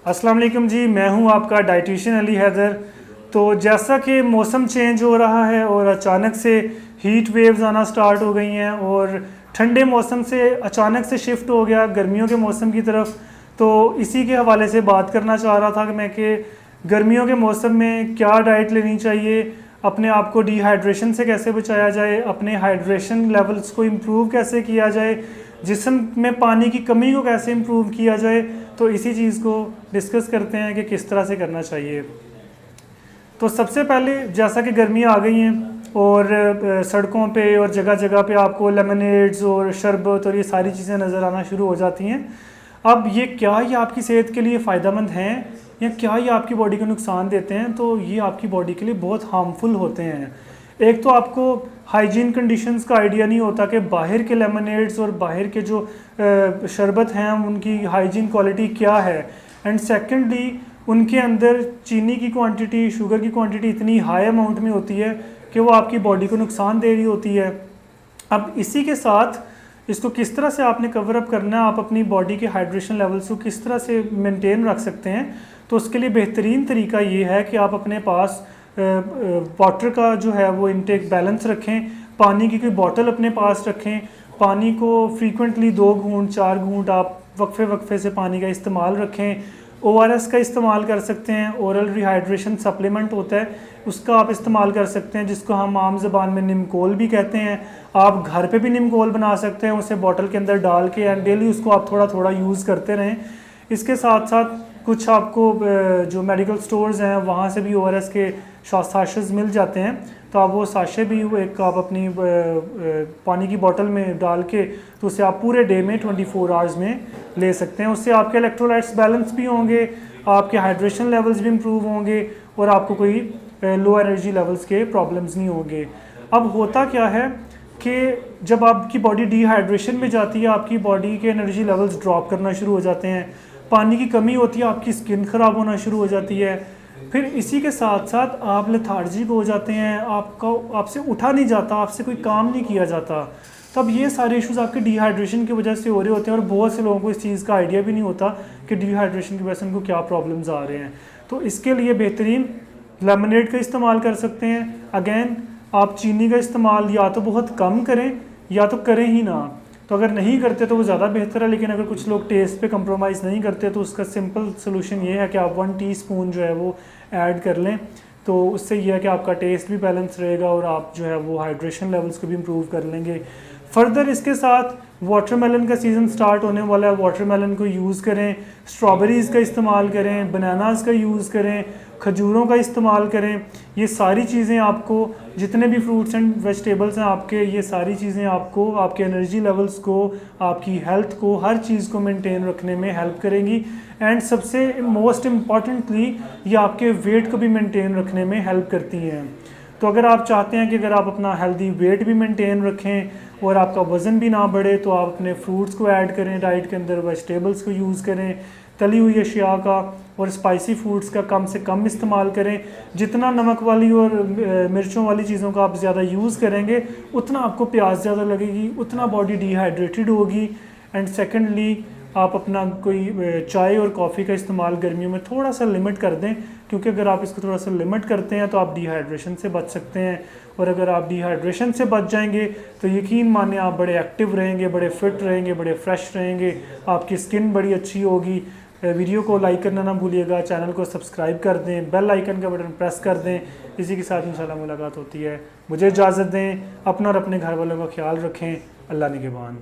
अस्सलाम वालेकुम जी, मैं हूं आपका डाइटिशियन अली हैदर। तो जैसा कि मौसम चेंज हो रहा है और अचानक से हीट वेव्स आना स्टार्ट हो गई हैं और ठंडे मौसम से अचानक से शिफ्ट हो गया गर्मियों के मौसम की तरफ। तो इसी के हवाले से बात करना चाह रहा था कि गर्मियों के मौसम में क्या डाइट लेनी चाहिए, अपने आप को डिहाइड्रेशन से कैसे बचाया जाए, अपने हाइड्रेशन लेवल्स को इम्प्रूव कैसे किया जाए, जिस्म में पानी की कमी को कैसे इम्प्रूव किया जाए। तो इसी चीज़ को डिस्कस करते हैं कि किस तरह से करना चाहिए। तो सबसे पहले जैसा कि गर्मियाँ आ गई हैं और सड़कों पे और जगह जगह पे आपको लेमनेड्स और शरबत और ये सारी चीज़ें नज़र आना शुरू हो जाती हैं। अब ये आपकी सेहत के लिए फ़ायदेमंद हैं या क्या ये आपकी बॉडी को नुकसान देते हैं? तो ये आपकी बॉडी के लिए बहुत हार्मफुल होते हैं। एक तो आपको हाइजीन कंडीशंस का आइडिया नहीं होता कि बाहर के लेमनेड्स और बाहर के जो शरबत हैं उनकी हाइजीन क्वालिटी क्या है। एंड सेकेंडली उनके अंदर चीनी की क्वांटिटी, शुगर की क्वांटिटी इतनी हाई अमाउंट में होती है कि वो आपकी बॉडी को नुकसान दे रही होती है। अब इसी के साथ इसको किस तरह से आपने कवर अप करना है, आप अपनी बॉडी के हाइड्रेशन लेवल्स को किस तरह से मेंटेन रख सकते हैं। तो उसके लिए बेहतरीन तरीका ये है कि आप अपने पास वाटर का जो है वो इनटेक बैलेंस रखें, पानी की कोई बॉटल अपने पास रखें, पानी को फ्रीक्वेंटली 2 घूंट 4 घूंट आप वक्फे वक्फे से पानी का इस्तेमाल रखें। ORS का इस्तेमाल कर सकते हैं, ओरल रिहाइड्रेशन सप्लीमेंट होता है, उसका आप इस्तेमाल कर सकते हैं, जिसको हम आम ज़बान में निमकोल भी कहते हैं। आप घर पे भी निमकोल बना सकते हैं, उसे बॉटल के अंदर डाल के एंड डेली उसको आप थोड़ा थोड़ा यूज़ करते रहें। इसके साथ साथ कुछ आपको जो मेडिकल स्टोर्स हैं वहाँ से भी ORS के साशेज़ मिल जाते हैं, तो आप वो साशे भी एक आप अपनी पानी की बोतल में डाल के तो उसे आप पूरे डे में 24 आवर्स में ले सकते हैं। उससे आपके इलेक्ट्रोलाइट्स बैलेंस भी होंगे, आपके हाइड्रेशन लेवल्स भी इम्प्रूव होंगे और आपको कोई लो एनर्जी लेवल्स के प्रॉब्लम्स नहीं होंगे। अब होता क्या है कि जब आपकी बॉडी डिहाइड्रेशन में जाती है, आपकी बॉडी के एनर्जी लेवल्स ड्रॉप करना शुरू हो जाते हैं, पानी की कमी होती है, आपकी स्किन ख़राब होना शुरू हो जाती है। फिर इसी के साथ साथ आप लेथार्जिक हो जाते हैं, आपसे उठा नहीं जाता, आपसे कोई काम नहीं किया जाता। तब ये सारे इश्यूज आपके डिहाइड्रेशन की वजह से हो रहे होते हैं और बहुत से लोगों को इस चीज़ का आइडिया भी नहीं होता कि डिहाइड्रेशन की वजह से उनको क्या प्रॉब्लम्स आ रहे हैं। तो इसके लिए बेहतरीन लेमनेड का इस्तेमाल कर सकते हैं। अगेन आप चीनी का इस्तेमाल या तो बहुत कम करें या तो करें ही ना। तो अगर नहीं करते तो वो ज़्यादा बेहतर है, लेकिन अगर कुछ लोग टेस्ट पे कंप्रोमाइज़ नहीं करते तो उसका सिंपल सोल्यूशन ये है कि आप 1 टीस्पून जो है वो ऐड कर लें। तो उससे यह है कि आपका टेस्ट भी बैलेंस रहेगा और आप जो है वो हाइड्रेशन लेवल्स को भी इम्प्रूव कर लेंगे। फर्दर इसके साथ वाटरमेलन का सीज़न स्टार्ट होने वाला है, वाटरमेलन को यूज़ करें, स्ट्रॉबेरीज़ का इस्तेमाल करें, बनानास का यूज़ करें, खजूरों का इस्तेमाल करें। ये सारी चीज़ें आपको, जितने भी फ्रूट्स एंड वेजिटेबल्स हैं आपके, ये सारी चीज़ें आपको आपके एनर्जी लेवल्स को, आपकी हेल्थ को, हर चीज़ को मेंटेन रखने में हेल्प करेंगी। एंड सबसे मोस्ट इम्पॉर्टेंटली ये आपके वेट को भी मेंटेन रखने में हेल्प करती हैं। तो अगर आप चाहते हैं कि अगर आप अपना हेल्दी वेट भी मेंटेन रखें और आपका वज़न भी ना बढ़े, तो आप अपने फ्रूट्स को ऐड करें डाइट के अंदर, वेजिटेबल्स को यूज़ करें, तली हुई अशिया का और स्पाइसी फूड्स का कम से कम इस्तेमाल करें। जितना नमक वाली और मिर्चों वाली चीज़ों का आप ज़्यादा यूज़ करेंगे उतना आपको प्यास ज़्यादा लगेगी, उतना बॉडी डिहाइड्रेटेड होगी। एंड सेकेंडली आप अपना कोई चाय और कॉफ़ी का इस्तेमाल गर्मियों में थोड़ा सा लिमिट कर दें, क्योंकि अगर आप इसको थोड़ा सा लिमिट करते हैं तो आप डिहाइड्रेशन से बच सकते हैं। और अगर आप डिहाइड्रेशन से बच जाएंगे तो यकीन माने आप बड़े एक्टिव रहेंगे, बड़े फिट रहेंगे, बड़े फ्रेश रहेंगे, आपकी स्किन बड़ी अच्छी होगी। वीडियो को लाइक करना ना भूलिएगा, चैनल को सब्सक्राइब कर दें, बेल आइकन का बटन प्रेस कर दें। इसी के साथ इंशाल्लाह मुलाकात होती है। मुझे इजाज़त दें, अपना और अपने घर वालों का ख्याल रखें। अल्लाह निगहबान।